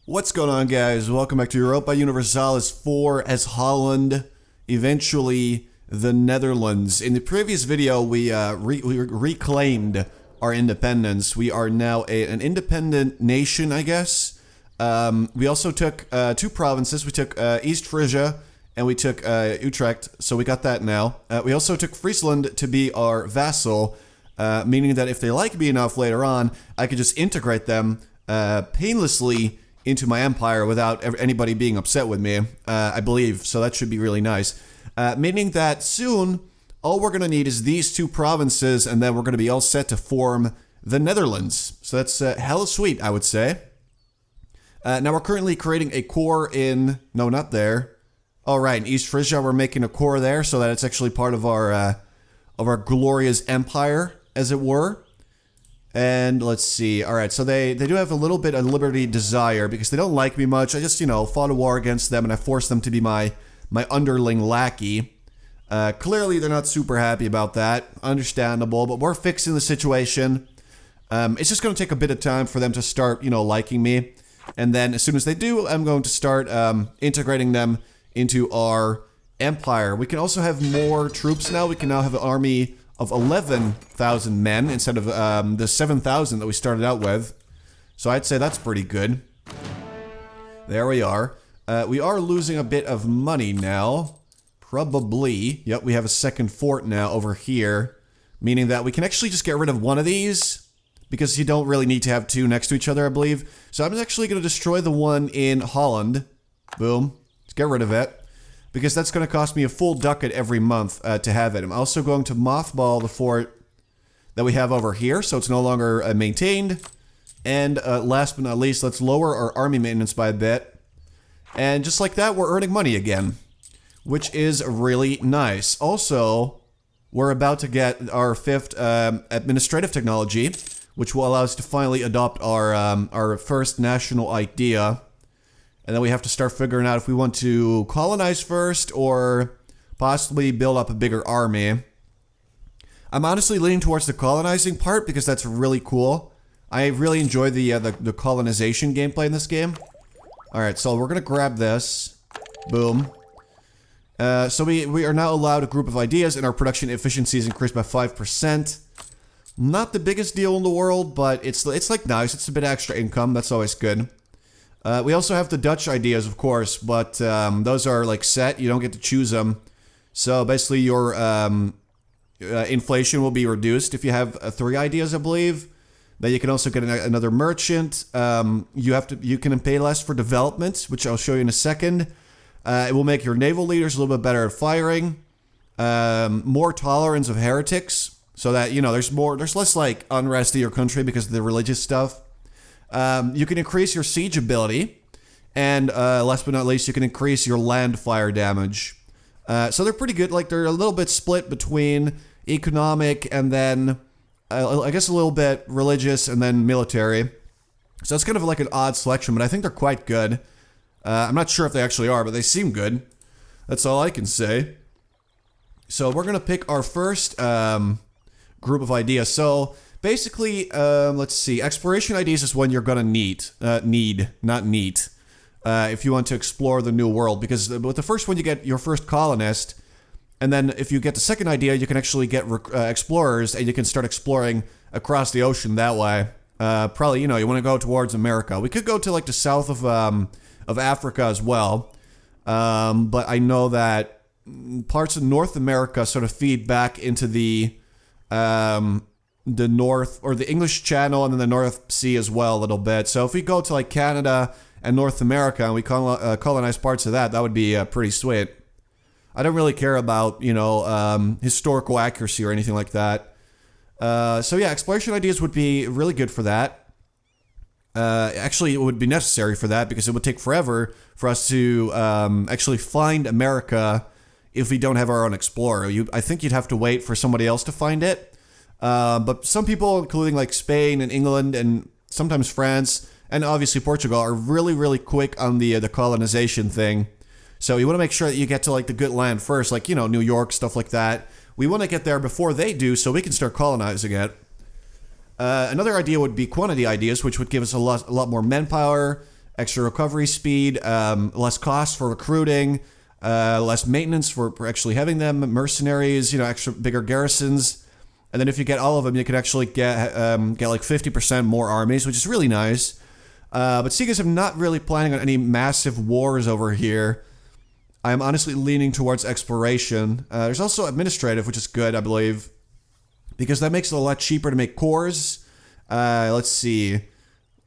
What's going on, guys? Welcome back to Europa Universalis IV as Holland, eventually the Netherlands. In the previous video, we reclaimed our independence. We are now an independent nation, I guess. We also took two provinces. We took East Frisia and we took Utrecht, so we got that now. We also took Friesland to be our vassal, meaning that if they like me enough later on, I could just integrate them painlessly into my empire without anybody being upset with me, I believe. So that should be really nice. Meaning that soon, all we're going to need is these two provinces, and then we're going to be all set to form the Netherlands. So that's hella sweet, I would say. Now we're currently creating a core in... No, not there. Oh, right, in East Frisia, we're making a core there so that it's actually part of our glorious empire, as it were. And let's see. All right, so they do have a little bit of liberty desire because they don't like me much. I just, fought a war against them and I forced them to be my underling lackey. Clearly, they're not super happy about that. Understandable, but we're fixing the situation. It's just going to take a bit of time for them to start, liking me. And then as soon as they do, I'm going to start integrating them into our empire. We can also have more troops now. We can now have an army of 11,000 men instead of the 7,000 that we started out with. So I'd say that's pretty good. There we are. We are losing a bit of money now. Probably. Yep, we have a second fort now over here. Meaning that we can actually just get rid of one of these, because you don't really need to have two next to each other, I believe. So I'm actually going to destroy the one in Holland. Boom. Let's get rid of it, because that's going to cost me a full ducat every month to have it. I'm also going to mothball the fort that we have over here, so it's no longer maintained. And last but not least, let's lower our army maintenance by a bit. And just like that, we're earning money again, which is really nice. Also, we're about to get our fifth administrative technology, which will allow us to finally adopt our first national idea. And then we have to start figuring out if we want to colonize first or possibly build up a bigger army. I'm honestly leaning towards the colonizing part because that's really cool. I really enjoy the colonization gameplay in this game. Alright, so we're going to grab this. Boom. So we are now allowed a group of ideas and our production efficiency is increased by 5%. Not the biggest deal in the world, but it's like nice. It's a bit extra income. That's always good. We also have the Dutch ideas, of course, but those are like set. You don't get to choose them. So basically your inflation will be reduced if you have 3 ideas, I believe. Then you can also get another merchant. You can pay less for development, which I'll show you in a second. It will make your naval leaders a little bit better at firing. More tolerance of heretics, so that, there's less like unrest in your country because of the religious stuff. You can increase your siege ability, and last but not least, you can increase your land fire damage. So they're pretty good. Like, they're a little bit split between economic and then, I guess, a little bit religious and then military. So it's kind of like an odd selection, but I think they're quite good. I'm not sure if they actually are, but they seem good. That's all I can say. So we're going to pick our first group of ideas. So basically, let's see. Exploration ideas is one you're gonna need, not neat, if you want to explore the new world. Because with the first one, you get your first colonist, and then if you get the second idea, you can actually get explorers, and you can start exploring across the ocean that way. Probably, you want to go towards America. We could go to like the south of Africa as well, but I know that parts of North America sort of feed back into the North, or the English Channel, and then the North Sea as well a little bit. So if we go to like Canada and North America and we colonize parts of that, that would be pretty sweet. I don't really care about, historical accuracy or anything like that. So yeah, exploration ideas would be really good for that. Actually, it would be necessary for that because it would take forever for us to actually find America if we don't have our own explorer. I think you'd have to wait for somebody else to find it. But some people, including like Spain and England and sometimes France and obviously Portugal, are really, really quick on the colonization thing. So you want to make sure that you get to like the good land first, like, New York, stuff like that. We want to get there before they do so we can start colonizing it. Another idea would be quantity ideas, which would give us a lot more manpower, extra recovery speed, less cost for recruiting, less maintenance for actually having them, mercenaries, extra bigger garrisons. And then if you get all of them, you can actually get like 50% more armies, which is really nice. But seeing as I'm not really planning on any massive wars over here, I'm honestly leaning towards exploration. There's also administrative, which is good, I believe, because that makes it a lot cheaper to make cores. Let's see.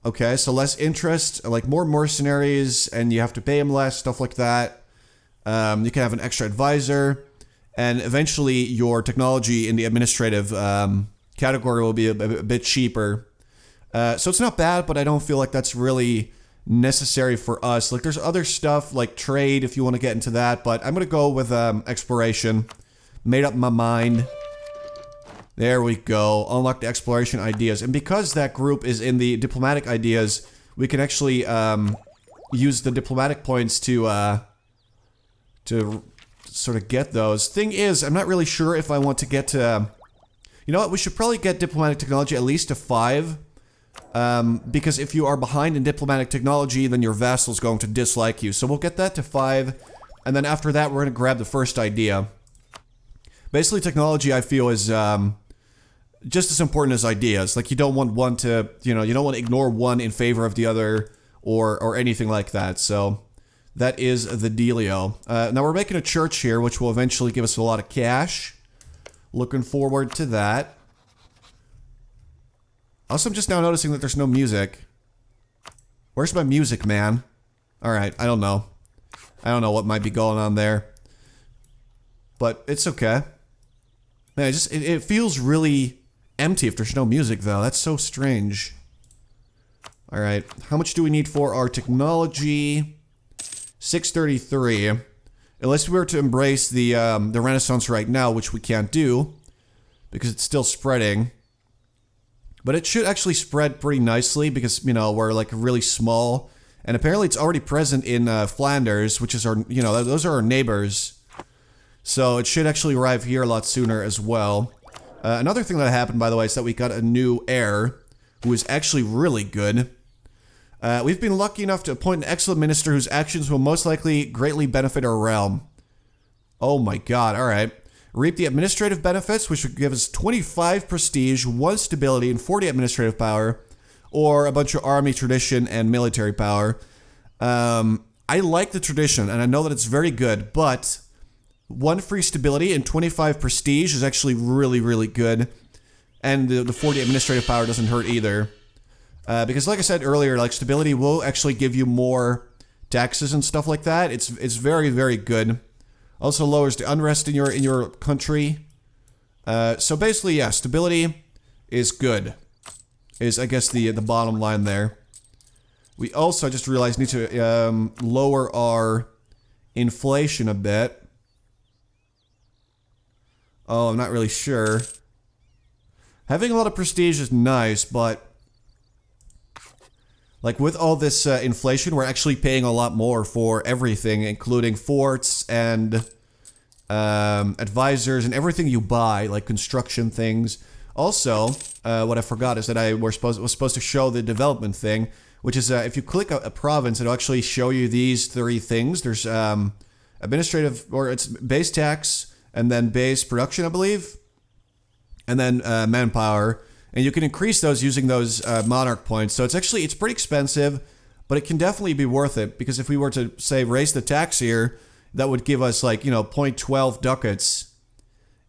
Okay, so less interest, like more mercenaries, and you have to pay them less, stuff like that. You can have an extra advisor, and eventually your technology in the administrative category will be a bit cheaper. So it's not bad, but I don't feel like that's really necessary for us. Like, there's other stuff like trade if you want to get into that, but I'm gonna go with exploration. Made up my mind. There we go. Unlock the exploration ideas, and because that group is in the diplomatic ideas, we can actually use the diplomatic points to sort of get those. Thing is, I'm not really sure if I want to get to. You know what? We should probably get diplomatic technology at least to 5. Because if you are behind in diplomatic technology, then your vassal's going to dislike you. So we'll get that to 5, and then after that, we're going to grab the first idea. Basically, technology, I feel, is just as important as ideas. Like, you don't want one to, you don't want to ignore one in favor of the other, or anything like that. So that is the dealio. Now we're making a church here, which will eventually give us a lot of cash. Looking forward to that. Also, I'm just now noticing that there's no music. Where's my music, man? Alright, I don't know. I don't know what might be going on there. But it's okay. Man, it feels really empty if there's no music, though. That's so strange. Alright, how much do we need for our technology? 633. Unless we were to embrace the Renaissance right now, which we can't do, because it's still spreading. But it should actually spread pretty nicely because, we're like really small. And apparently it's already present in Flanders, which is our, those are our neighbors. So it should actually arrive here a lot sooner as well. Another thing that happened, by the way, is that we got a new heir who is actually really good. We've been lucky enough to appoint an excellent minister whose actions will most likely greatly benefit our realm. Oh my god, alright. Reap the administrative benefits, which would give us 25 prestige, 1 stability, and 40 administrative power, or a bunch of army tradition and military power. I like the tradition, and I know that it's very good, but 1 free stability and 25 prestige is actually really, really good, and the 40 administrative power doesn't hurt either. Because like I said earlier, like, stability will actually give you more taxes and stuff like that. It's very, very good. Also lowers the unrest in your country. So basically, yeah, stability is good. Is, I guess, the bottom line there. We also, I just realized, need to lower our inflation a bit. Oh, I'm not really sure. Having a lot of prestige is nice, but like, with all this inflation, we're actually paying a lot more for everything, including forts and advisors and everything you buy, like construction things. Also, what I forgot is that I was supposed to show the development thing, which is if you click a province, it'll actually show you these 3 things. There's administrative, or it's base tax, and then base production, I believe, and then manpower. And you can increase those using those Monarch points. So it's pretty expensive, but it can definitely be worth it. Because if we were to, say, raise the tax here, that would give us, like, 0.12 ducats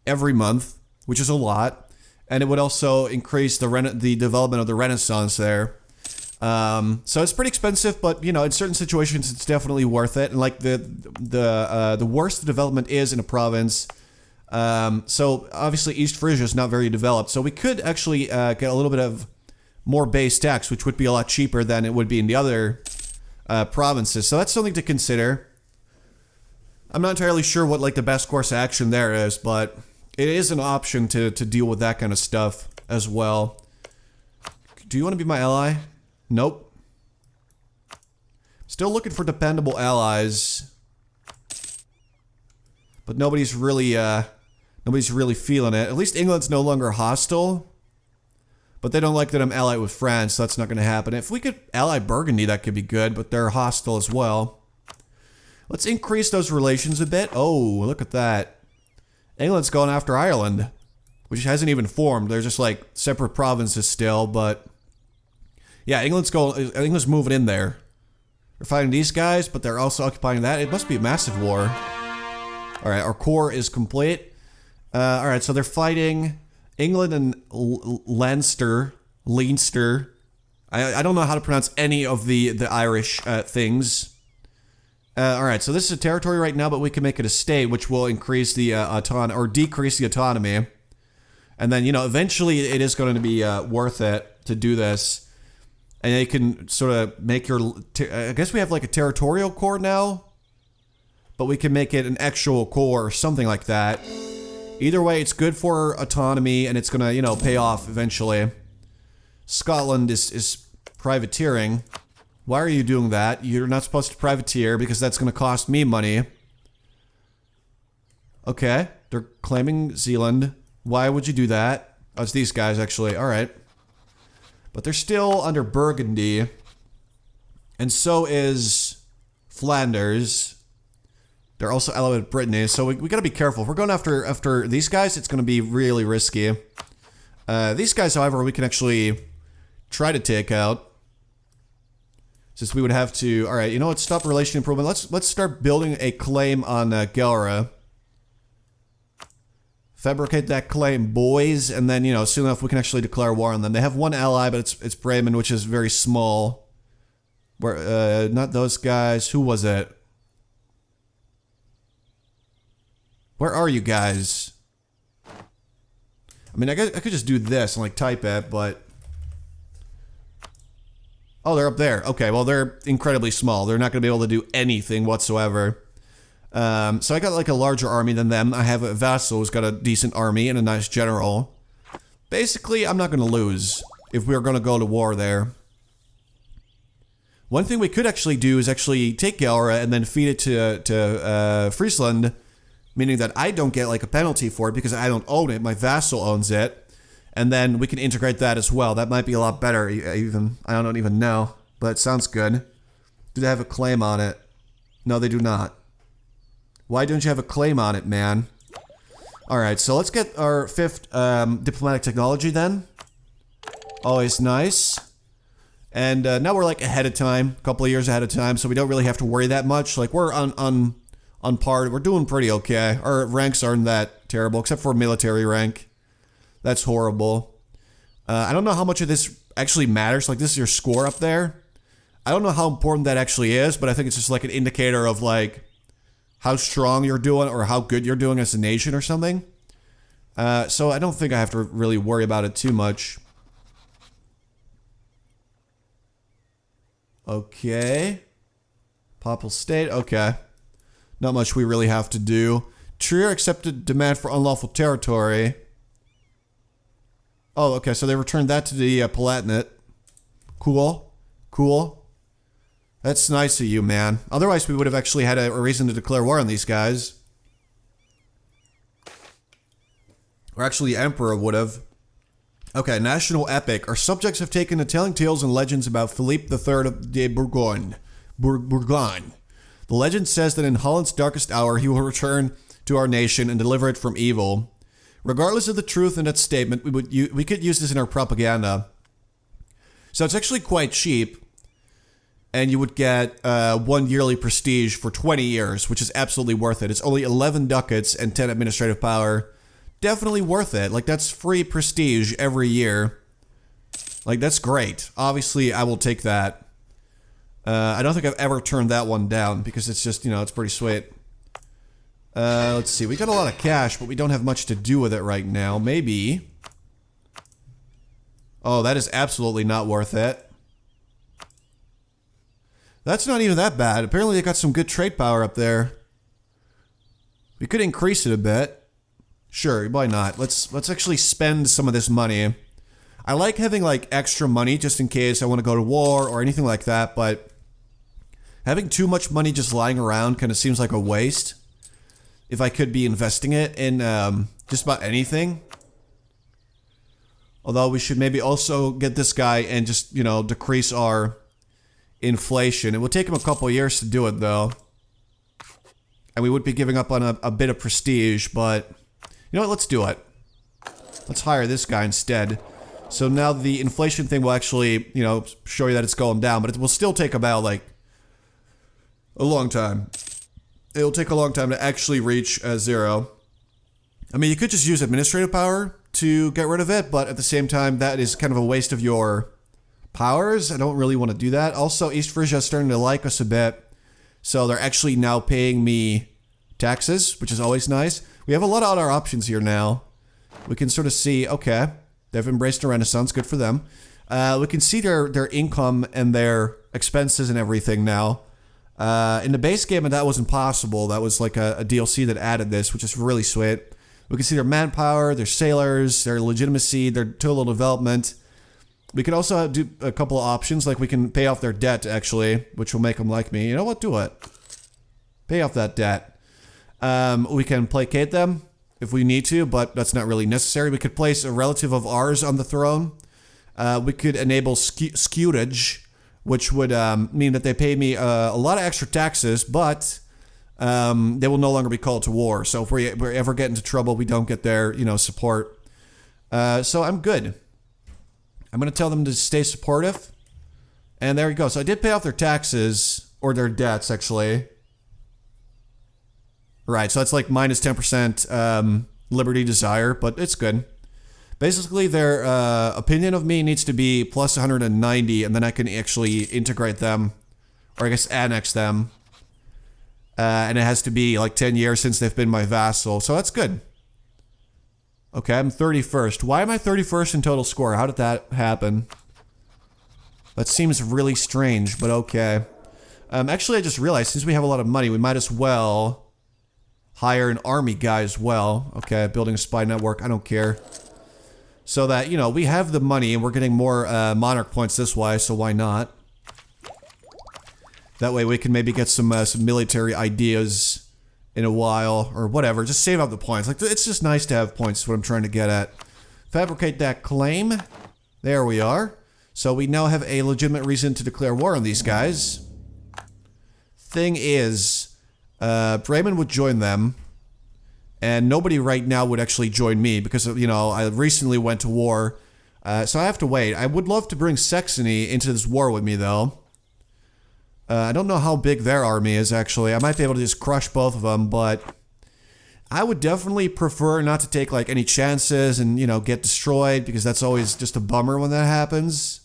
every month, which is a lot. And it would also increase the development of the Renaissance there. So it's pretty expensive, but, in certain situations, it's definitely worth it. And, like, the worse the development is in a province, so obviously East Frisia is not very developed, so we could actually get a little bit of more base tax, which would be a lot cheaper than it would be in the other provinces. So that's something to consider. I'm not entirely sure what, like, the best course of action there is, but it is an option to deal with that kind of stuff as well. Do you want to be my ally? Nope. Still looking for dependable allies, but nobody's really feeling it. At least England's no longer hostile. But they don't like that I'm allied with France, so that's not going to happen. If we could ally Burgundy, that could be good, but they're hostile as well. Let's increase those relations a bit. Oh, look at that. England's going after Ireland, which hasn't even formed. They're just like separate provinces still, but yeah, England's moving in there. They're fighting these guys, but they're also occupying that. It must be a massive war. All right, our core is complete. All right, so they're fighting England and Leinster. I don't know how to pronounce any of the Irish things. All right, so this is a territory right now, but we can make it a state, which will increase the or decrease the autonomy. And then, you know, eventually it is going to be worth it to do this. And they can sort of make your... I guess we have like a territorial core now. But we can make it an actual core or something like that. Either way, it's good for autonomy and it's going to, you know, pay off eventually. Scotland is privateering. Why are you doing that? You're not supposed to privateer because that's going to cost me money. Okay, they're claiming Zealand. Why would you do that? Oh, it's these guys, actually. All right. But they're still under Burgundy. And so is Flanders. They're also allied with Brittany, so we gotta be careful. If we're going after these guys, it's gonna be really risky. These guys, however, we can actually try to take out. Since we would have to... Alright, you know what? Stop relation improvement. Let's start building a claim on Gelre. Fabricate that claim, boys, and then, you know, soon enough we can actually declare war on them. They have one ally, but it's Bremen, which is very small. Where, not those guys. Who was it? Where are you guys? I mean, I could just do this and, like, type it, but... Oh, they're up there. Okay, well, they're incredibly small. They're not going to be able to do anything whatsoever. So I got like a larger army than them. I have a vassal who's got a decent army and a nice general. Basically, I'm not going to lose if we're going to go to war there. One thing we could actually do is actually take Gelre and then feed it to Friesland, meaning that I don't get like a penalty for it because I don't own it. My vassal owns it. And then we can integrate that as well. That might be a lot better even. I don't even know, but it sounds good. Do they have a claim on it? No, they do not. Why don't you have a claim on it, man? Alright, so let's get our 5th diplomatic technology then. Always nice. And now we're like ahead of time, a couple of years ahead of time, so we don't really have to worry that much. Like we're on par, we're doing pretty okay. Our ranks aren't that terrible, except for military rank. That's horrible. I don't know how much of this actually matters. Like this is your score up there. I don't know how important that actually is, but I think it's just like an indicator of like how strong you're doing or how good you're doing as a nation or something. So I don't think I have to really worry about it too much. Okay. Papal state, okay. Not much we really have to do. Trier accepted demand for unlawful territory. Oh, okay, so they returned that to the Palatinate. Cool. Cool. That's nice of you, man. Otherwise, we would have actually had a reason to declare war on these guys. Or actually, the Emperor would have. Okay, national epic. Our subjects have taken to telling tales and legends about Philippe III de Bourgogne. Bourgogne. The legend says that in Holland's darkest hour, he will return to our nation and deliver it from evil. Regardless of the truth in that statement, we could use this in our propaganda. So it's actually quite cheap. And you would get 1 yearly prestige for 20 years, which is absolutely worth it. It's only 11 ducats and 10 administrative power. Definitely worth it. Like, that's free prestige every year. Like, that's great. Obviously, I will take that. I don't think I've ever turned that one down because it's just, you know, it's pretty sweet. Let's see. We got a lot of cash, but we don't have much to do with it right now. Maybe. Oh, that is absolutely not worth it. That's not even that bad. Apparently they got some good trade power up there. We could increase it a bit. Sure, why not? Let's actually spend some of this money. I like having like extra money just in case I want to go to war or anything like that, but having too much money just lying around kind of seems like a waste. If I could be investing it in just about anything. Although we should maybe also get this guy and just, you know, decrease our inflation. It will take him a couple years to do it, though. And we would be giving up on a bit of prestige, but... You know what, let's do it. Let's hire this guy instead. So now the inflation thing will actually, you know, show you that it's going down, but it will still take about, like, a long time. It'll take a long time to actually reach 0. I mean, you could just use administrative power to get rid of it, but at the same time, that is kind of a waste of your powers. I don't really want to do that. Also, East Frisia is starting to like us a bit, so they're actually now paying me taxes, which is always nice. We have a lot of other options here now. We can sort of see, okay, they've embraced a renaissance, good for them. We can see their income and their expenses and everything now. In the base game, that wasn't possible. That was like a DLC that added this, which is really sweet. We can see their manpower, their sailors, their legitimacy, their total development. We can also do a couple of options, like we can pay off their debt, actually, which will make them like me. You know what? Do it. Pay off that debt. We can placate them if we need to, but that's not really necessary. We could place a relative of ours on the throne. We could enable scutage, which would mean that they pay me a lot of extra taxes, but they will no longer be called to war. So if we ever get into trouble, we don't get their, you know, support. So I'm good. I'm going to tell them to stay supportive. And there you go. So I did pay off their taxes, or their debts, actually. Right, so that's like minus 10% liberty desire, but it's good. Basically, their opinion of me needs to be plus 190, and then I can actually integrate them, or I guess annex them. And it has to be like 10 years since they've been my vassal, so that's good. Okay, I'm 31st. Why am I 31st in total score? How did that happen? That seems really strange, but okay. Actually, I just realized, since we have a lot of money, we might as well hire an army guy as well. Okay, building a spy network, I don't care. So that, you know, we have the money and we're getting more monarch points this way, so why not? That way we can maybe get some military ideas in a while, or whatever. Just save up the points. Like, it's just nice to have points, is what I'm trying to get at. Fabricate that claim. There we are. So we now have a legitimate reason to declare war on these guys. Thing is, Bremen would join them. And nobody right now would actually join me because, you know, I recently went to war. So I have to wait. I would love to bring Saxony into this war with me, though. I don't know how big their army is, actually. I might be able to just crush both of them, but I would definitely prefer not to take, like, any chances and, you know, get destroyed, because that's always just a bummer when that happens.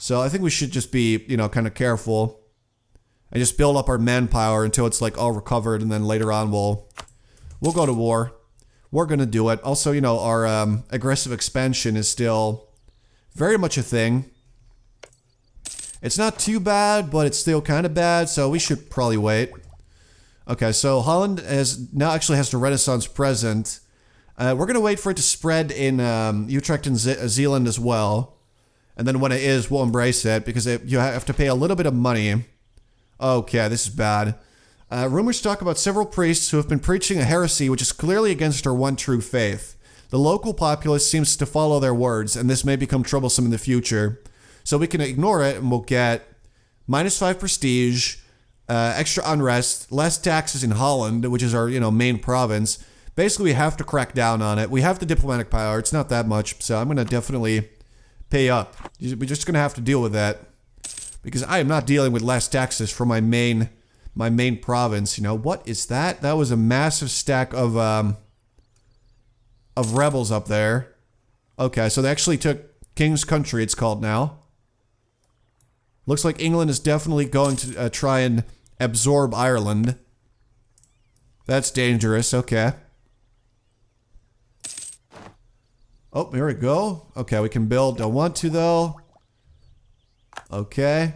So I think we should just be, you know, kind of careful and just build up our manpower until it's, like, all recovered, and then later on we'll go to war. We're gonna do it. Also, you know, our aggressive expansion is still very much a thing. It's not too bad, but it's still kind of bad, so we should probably wait. Okay, so Holland now actually has the Renaissance present. We're gonna wait for it to spread in Utrecht and Zeeland as well. And then when it is, we'll embrace it, because you have to pay a little bit of money. Okay, this is bad. Rumors talk about several priests who have been preaching a heresy which is clearly against our one true faith. The local populace seems to follow their words, and this may become troublesome in the future. So we can ignore it, and we'll get -5 prestige, extra unrest, less taxes in Holland, which is our, you know, main province. Basically, we have to crack down on it. We have the diplomatic power. It's not that much, so I'm going to definitely pay up. We're just going to have to deal with that, because I am not dealing with less taxes for my main province. You know, what is that? That was a massive stack of rebels up there. Okay, so they actually took King's Country, it's called now. Looks like England is definitely going to try and absorb Ireland. That's dangerous, okay. Oh, here we go. Okay, we can build. Don't want to, though. Okay.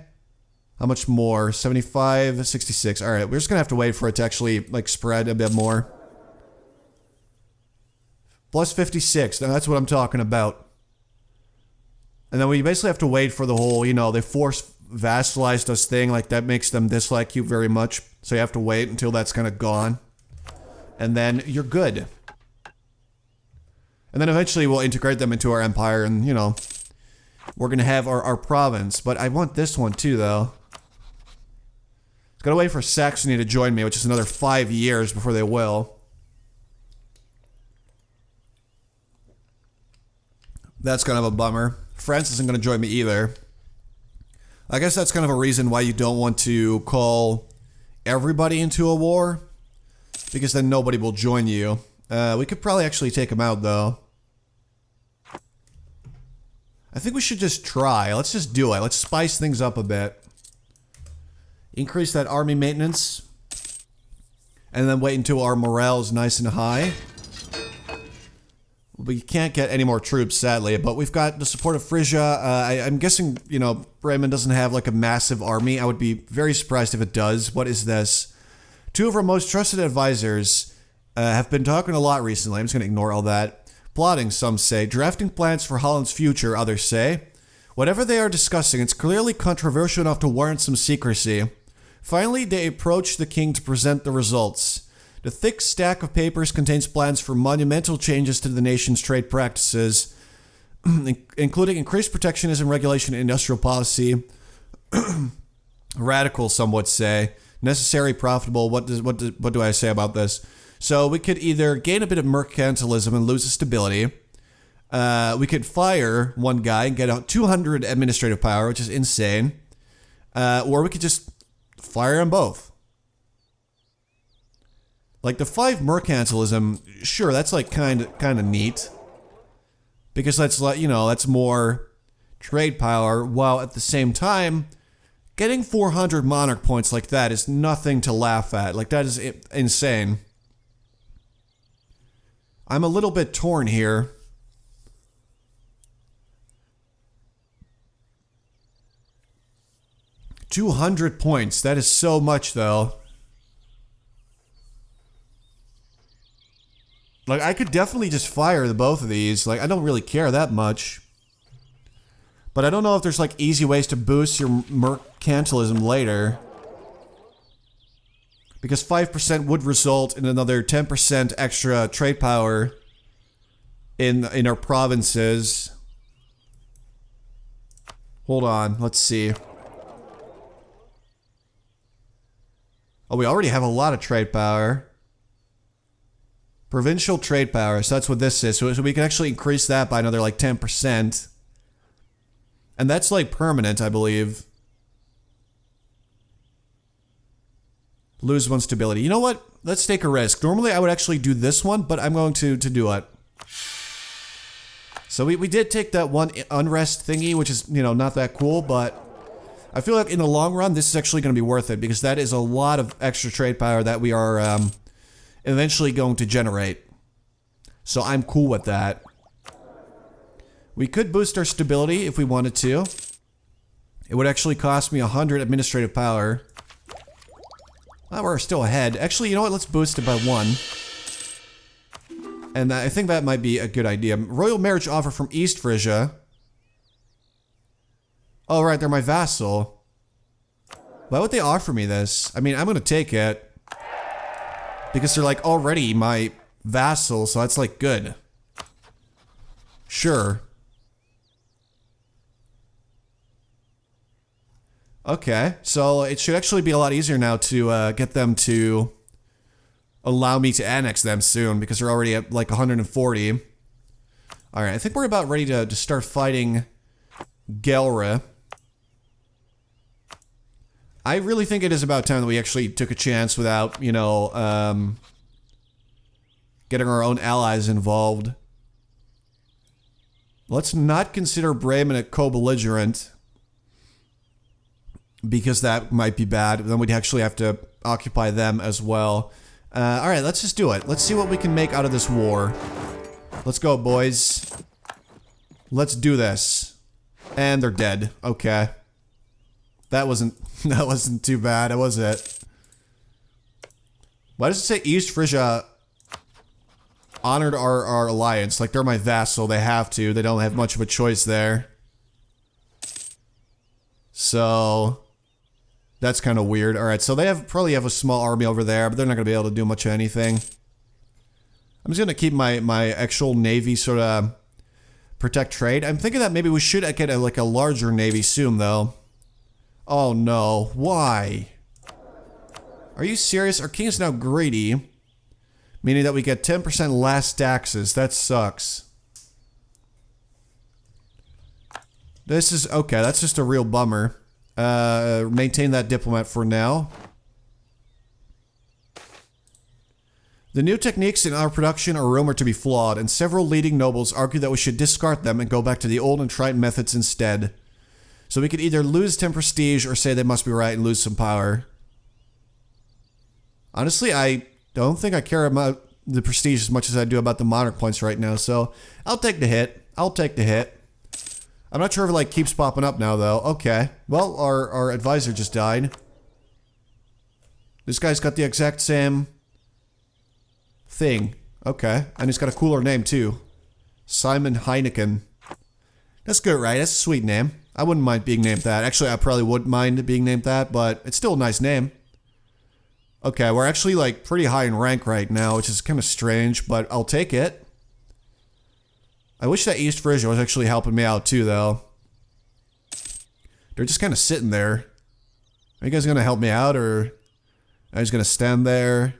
How much more? 75, 66. Alright, we're just gonna have to wait for it to actually, like, spread a bit more. Plus 56. Now that's what I'm talking about. And then we basically have to wait for the whole, you know, they force vassalized us thing. Like, that makes them dislike you very much. So you have to wait until that's kind of gone. And then you're good. And then eventually we'll integrate them into our empire and, you know, we're gonna have our province. But I want this one too, though. Gotta wait for Saxony to join me, which is another 5 years before they will. That's kind of a bummer. France isn't gonna join me either. I guess that's kind of a reason why you don't want to call everybody into a war, because then nobody will join you. We could probably actually take them out, though. I think we should just try. Let's just do it. Let's spice things up a bit. Increase that army maintenance. And then wait until our morale is nice and high. We can't get any more troops, sadly, but we've got the support of Frisia. I'm guessing, you know, Bremen doesn't have like a massive army. I would be very surprised if it does. What is this? 2 of our most trusted advisors have been talking a lot recently. I'm just going to ignore all that. Plotting, some say. Drafting plans for Holland's future, others say. Whatever they are discussing, it's clearly controversial enough to warrant some secrecy. Finally, they approach the king to present the results. The thick stack of papers contains plans for monumental changes to the nation's trade practices, including increased protectionism, regulation, and industrial policy. Radical, some would say. Necessary, profitable. What do I say about this? So we could either gain a bit of mercantilism and lose the stability. We could fire one guy and get out 200 administrative power, which is insane. Or we could just fire them both. Like the 5 mercantilism, sure, that's like kind of neat, because that's like, you know, that's more trade power, while at the same time getting 400 monarch points like that is nothing to laugh at. Like, that is insane. I'm a little bit torn here. $200 points. That is so much, though. Like, I could definitely just fire the both of these. Like, I don't really care that much. But I don't know if there's, like, easy ways to boost your mercantilism later. Because 5% would result in another 10% extra trade power in our provinces. Hold on, let's see. Oh, we already have a lot of trade power. Provincial trade power, so that's what this is. So we can actually increase that by another like 10%. And that's like permanent, I believe. Lose 1 stability. You know what? Let's take a risk. Normally I would actually do this one, but I'm going to do it. So we did take that 1 unrest thingy, which is, you know, not that cool, but I feel like in the long run, this is actually going to be worth it, because that is a lot of extra trade power that we are eventually going to generate. So I'm cool with that. We could boost our stability if we wanted to. It would actually cost me 100 administrative power. Well, we're still ahead. Actually, you know what? Let's boost it by 1. And I think that might be a good idea. Royal marriage offer from East Frisia. Oh, right, they're my vassal. Why would they offer me this? I mean, I'm gonna take it. Because they're like already my vassal, so that's like good. Sure. Okay, so it should actually be a lot easier now to get them to allow me to annex them soon, because they're already at like 140. Alright, I think we're about ready to start fighting Gelre. I really think it is about time that we actually took a chance without, you know, getting our own allies involved. Let's not consider Bremen a co-belligerent, because that might be bad. Then we'd actually have to occupy them as well. Alright, let's just do it. Let's see what we can make out of this war. Let's go, boys. Let's do this. And they're dead. Okay. That wasn't too bad, was it? Why does it say East Frisia honored our alliance? Like, they're my vassal, they have to. They don't have much of a choice there. So that's kind of weird. Alright, so they probably have a small army over there, but they're not going to be able to do much of anything. I'm just gonna keep my actual navy sort of protect trade. I'm thinking that maybe we should get like a larger navy soon, though. Oh no, why? Are you serious? Our king is now greedy, meaning that we get 10% less taxes. That sucks. This is okay. That's just a real bummer. Maintain that diplomat for now. The new techniques in our production are rumored to be flawed, and several leading nobles argue that we should discard them and go back to the old and tried methods instead. So we could either lose 10 prestige or say they must be right and lose some power. Honestly, I don't think I care about the prestige as much as I do about the monarch points right now, so I'll take the hit. I'll take the hit. I'm not sure if it like keeps popping up now though. Okay. Well, our advisor just died. This guy's got the exact same thing. Okay. And he's got a cooler name too. Simon Heineken. That's good, right? That's a sweet name. I wouldn't mind being named that. Actually, I probably wouldn't mind being named that, but it's still a nice name. Okay, we're actually like pretty high in rank right now, which is kind of strange, but I'll take it. I wish that East Frisia was actually helping me out too, though. They're just kind of sitting there. Are you guys going to help me out, or are you just going to stand there?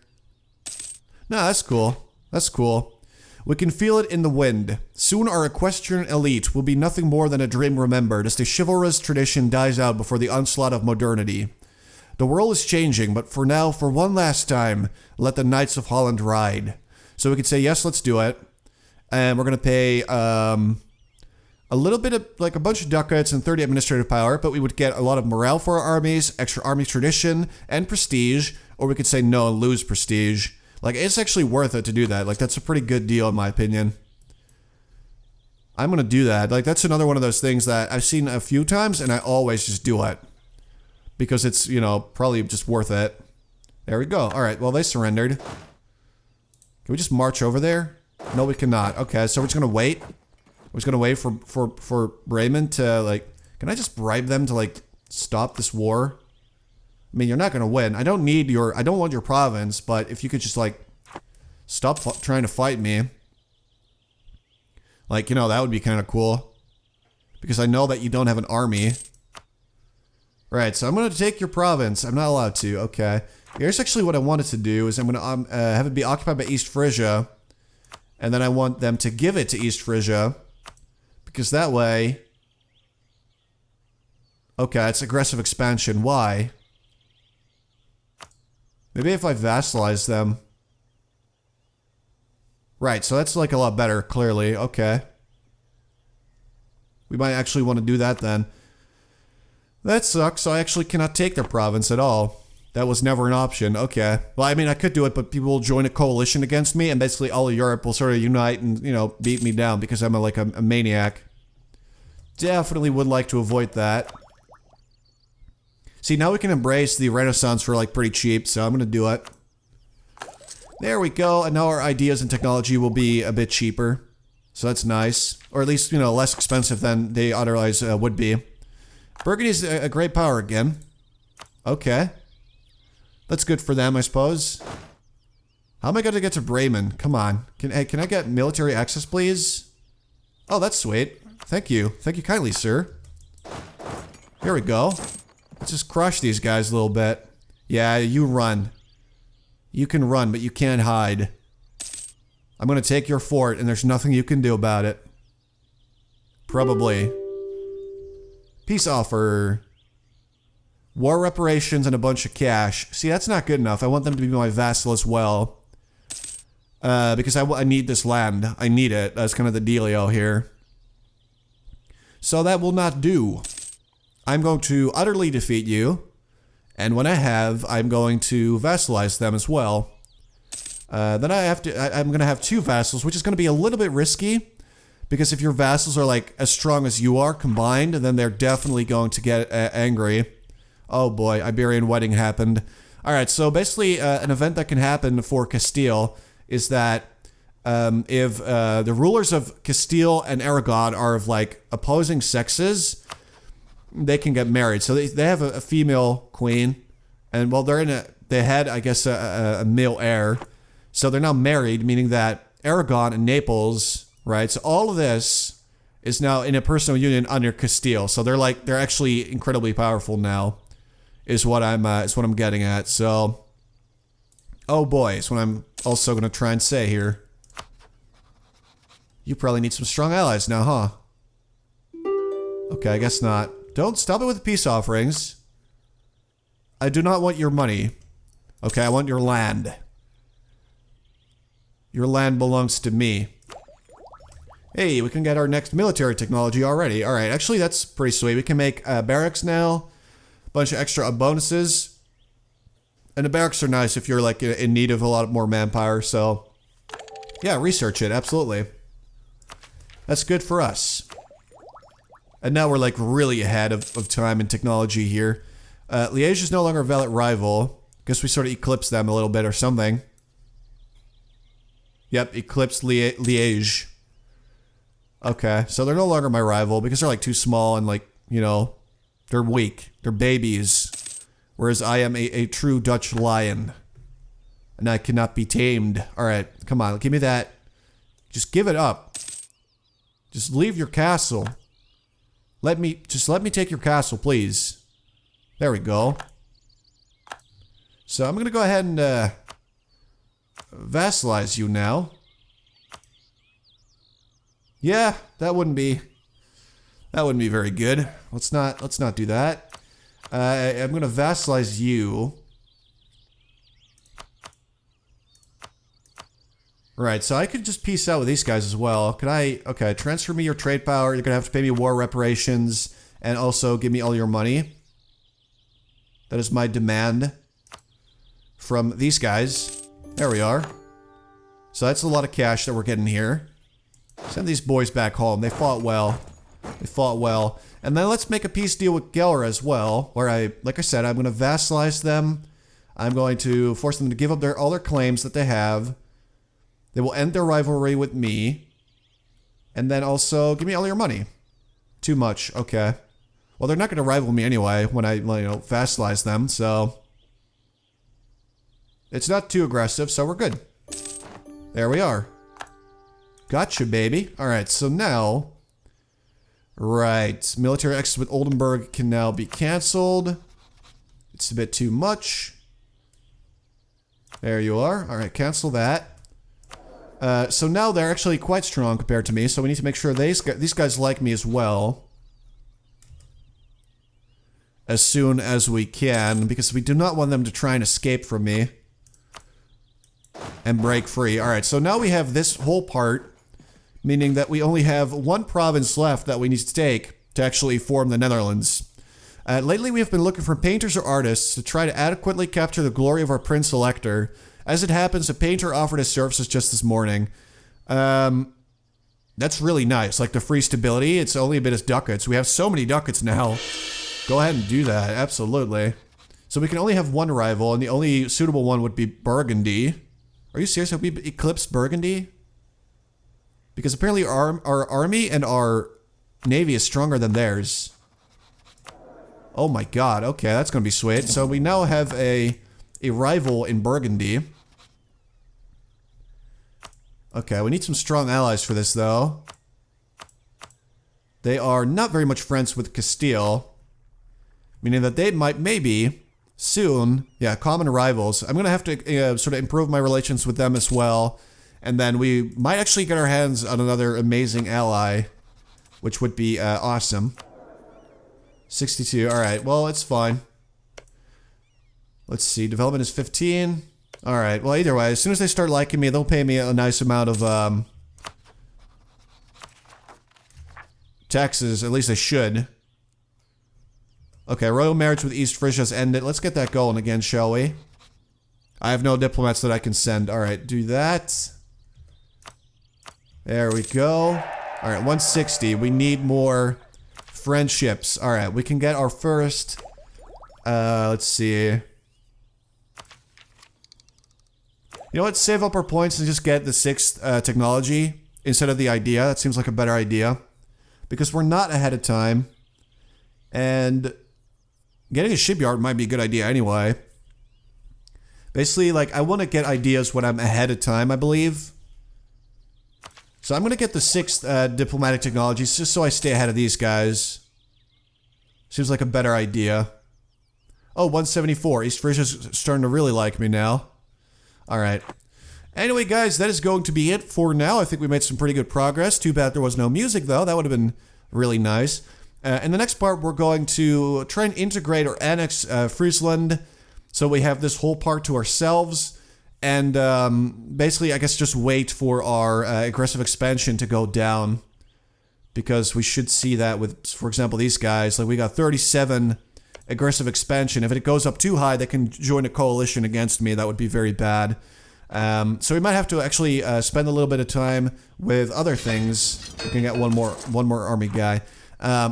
No, that's cool. That's cool. We can feel it in the wind. Soon our equestrian elite will be nothing more than a dream remembered as the chivalrous tradition dies out before the onslaught of modernity. The world is changing, but for now, for one last time, let the Knights of Holland ride. So we could say, yes, let's do it. And we're going to pay a little bit of, like a bunch of ducats and 30 administrative power, but we would get a lot of morale for our armies, extra army tradition, and prestige. Or we could say no and lose prestige. Like, it's actually worth it to do that. Like, that's a pretty good deal in my opinion. I'm going to do that. Like, that's another one of those things that I've seen a few times, and I always just do it. Because it's, you know, probably just worth it. There we go. Alright, well, they surrendered. Can we just march over there? No, we cannot. Okay, so we're just gonna wait. We're just gonna wait for Bremen to, like... Can I just bribe them to, like, stop this war? I mean, you're not gonna win. I don't need your... I don't want your province, but if you could just, like... Stop trying to fight me. Like, you know, that would be kind of cool. Because I know that you don't have an army. Right, so I'm going to take your province. I'm not allowed to. Okay. Here's actually what I wanted to do is I'm going to have it be occupied by East Frisia. And then I want them to give it to East Frisia. Because that way... Okay, it's aggressive expansion. Why? Maybe if I vassalize them. Right, so that's like a lot better, clearly. Okay. We might actually want to do that then. That sucks, so I actually cannot take their province at all. That was never an option. Okay. Well, I mean, I could do it, but people will join a coalition against me, and basically all of Europe will sort of unite and, you know, beat me down because I'm like a maniac. Definitely would like to avoid that. See, now we can embrace the Renaissance for, like, pretty cheap, so I'm gonna do it. There we go, and now our ideas and technology will be a bit cheaper. So that's nice. Or at least, you know, less expensive than they otherwise would be. Burgundy's a great power again. Okay. That's good for them, I suppose. How am I going to get to Bremen? Come on. Can I get military access, please? Oh, that's sweet. Thank you. Thank you kindly, sir. Here we go. Let's just crush these guys a little bit. Yeah, you run. You can run, but you can't hide. I'm going to take your fort, and there's nothing you can do about it. Probably. Peace offer. War reparations and a bunch of cash. See, that's not good enough. I want them to be my vassal as well. Because I need this land. I need it. That's kind of the dealio here. So that will not do. I'm going to utterly defeat you. And when I have, I'm going to vassalize them as well. Then I'm going to have 2 vassals, which is going to be a little bit risky. Because if your vassals are like as strong as you are combined, then they're definitely going to get angry. Oh boy, Iberian wedding happened. Alright, so basically an event that can happen for Castile is that if the rulers of Castile and Aragon are of like opposing sexes, they can get married. So they have a female queen, and well, they had, I guess, a male heir. So they're now married, meaning that Aragon and Naples, right? So all of this is now in a personal union under Castile. So they're actually incredibly powerful now, is what I'm getting at. So, oh boy, it's what I'm also gonna try and say here. You probably need some strong allies now, huh? Okay, I guess not. Don't stop it with peace offerings. I do not want your money. Okay, I want your land. Your land belongs to me. Hey, we can get our next military technology already. Alright, actually that's pretty sweet. We can make barracks now. A bunch of extra bonuses. And the barracks are nice if you're like in need of a lot more manpower, so... yeah, research it, absolutely. That's good for us. And now we're like really ahead of time and technology here. Liège is no longer a valid rival. Guess we sort of eclipsed them a little bit or something. Yep, eclipsed Liège. Okay, so they're no longer my rival because they're like too small and like, you know, they're weak. They're babies. Whereas I am a true Dutch lion. And I cannot be tamed. Alright, come on, give me that. Just give it up. Just leave your castle. Let me take your castle, please. There we go. So I'm gonna go ahead and vassalize you now. Yeah, that wouldn't be very good. Let's not do that. I'm gonna vassalize you. Right, so I could just peace out with these guys as well. Could I... okay, transfer me your trade power. You're gonna have to pay me war reparations and also give me all your money. That is my demand from these guys. There we are. So that's a lot of cash that we're getting here. Send these boys back home. They fought well. They fought well. And then let's make a peace deal with Gelre as well, where like I said, I'm gonna vassalize them. I'm going to force them to give up all their claims that they have. They will end their rivalry with me. And then also, give me all your money. Too much, okay. Well, they're not going to rival me anyway when I, vassalize them, so... it's not too aggressive, so we're good. There we are. Gotcha, baby. Alright, so now... right, military exit with Oldenburg can now be cancelled. It's a bit too much. There you are. Alright, cancel that. So now they're actually quite strong compared to me, so we need to make sure these guys like me as well. As soon as we can, because we do not want them to try and escape from me. And break free. Alright, so now we have this whole part, meaning that we only have one province left that we need to take to actually form the Netherlands. Lately we have been looking for painters or artists to try to adequately capture the glory of our Prince Elector. As it happens, a painter offered his services just this morning. That's really nice. Like the free stability, it's only a bit of ducats. We have so many ducats now. Go ahead and do that, absolutely. So we can only have one rival, and the only suitable one would be Burgundy. Are you serious? Have we eclipsed Burgundy? Because apparently our army and our navy is stronger than theirs. Oh my god, okay, that's gonna be sweet. So we now have a rival in Burgundy. Okay, we need some strong allies for this, though. They are not very much friends with Castile. Meaning that they might, maybe, soon, yeah, common rivals. I'm gonna have to sort of improve my relations with them as well. And then we might actually get our hands on another amazing ally. Which would be awesome. 62, alright, well, it's fine. Let's see, development is 15. Alright, well, either way, as soon as they start liking me, they'll pay me a nice amount of, taxes, at least they should. Okay, royal marriage with East Frisia's ended. Let's get that going again, shall we? I have no diplomats that I can send. Alright, do that. There we go. Alright, 160. We need more friendships. Alright, we can get our first... let's see... You know what? Save up our points and just get the 6th technology instead of the idea. That seems like a better idea. Because we're not ahead of time. And getting a shipyard might be a good idea anyway. Basically, like, I want to get ideas when I'm ahead of time, I believe. So I'm going to get the 6th diplomatic technologies just so I stay ahead of these guys. Seems like a better idea. Oh, 174. East Frisia's starting to really like me now. Alright. Anyway, guys, that is going to be it for now. I think we made some pretty good progress. Too bad there was no music, though. That would have been really nice. In the next part, we're going to try and integrate or annex Friesland. So we have this whole part to ourselves. And basically, I guess just wait for our aggressive expansion to go down. Because we should see that with, for example, these guys. Like, we got 37 aggressive expansion. If it goes up too high, they can join a coalition against me. That would be very bad. So we might have to actually spend a little bit of time with other things. We can get one more army guy.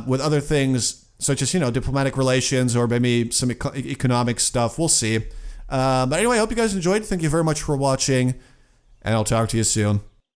With other things, such as, you know, diplomatic relations or maybe some economic stuff. We'll see. But anyway, I hope you guys enjoyed. Thank you very much for watching. And I'll talk to you soon.